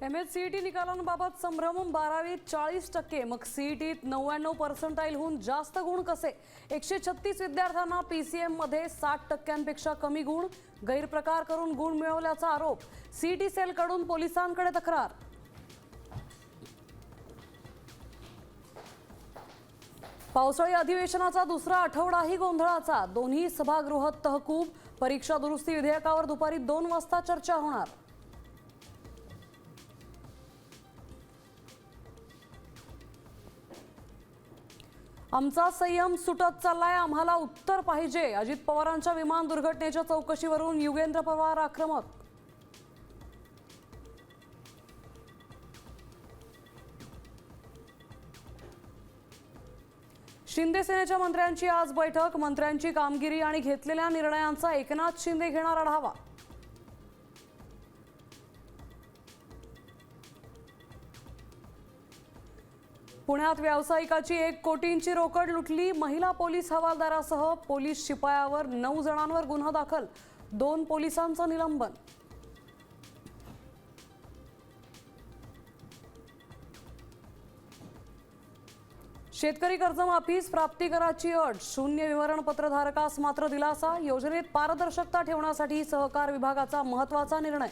MSCET निकालांबाबत संभ्रम. 12वीत 40%, मग CETत 99% जास्त गुण कसे? 136 विद्यार्थ्यांना PCM मध्ये 60%पेक्षा कमी गुण, गैरप्रकार करून गुण मिळवल्याचा आरोप. CET सेलकडून पोलिसांकडे तक्रार. पावसाळी अधिवेशनाचा दुसरा आठवडाही गोंधळाचा. दोन्ही सभागृहात तहकूब. परीक्षा दुरुस्ती विधेयकावर दुपारी 2 वाजता चर्चा होणार. आमचा संयम सुटत चाललाय, आम्हाला उत्तर पाहिजे. अजित पवारांच्या विमान दुर्घटनेच्या चौकशीवरून युगेंद्र पवार आक्रमक. शिंदे सेनेच्या मंत्र्यांची आज बैठक. मंत्र्यांची कामगिरी आणि घेतलेल्या निर्णयांचा एकनाथ शिंदे घेणार आढावा. पुण्यात व्यावसायिकाची 1 कोटींची रोकड लुटली. महिला पोलीस हवालदारासह पोलीस शिपायावर 9 जणांवर गुन्हा दाखल. 2 पोलिसांचं निलंबन. शेतकरी कर्जमाफीस प्राप्तिकराची अट. शून्य विवरणपत्र धारकास मात्र दिलासा. योजनेत पारदर्शकता ठेवण्यासाठी सहकार विभागाचा महत्त्वाचा निर्णय.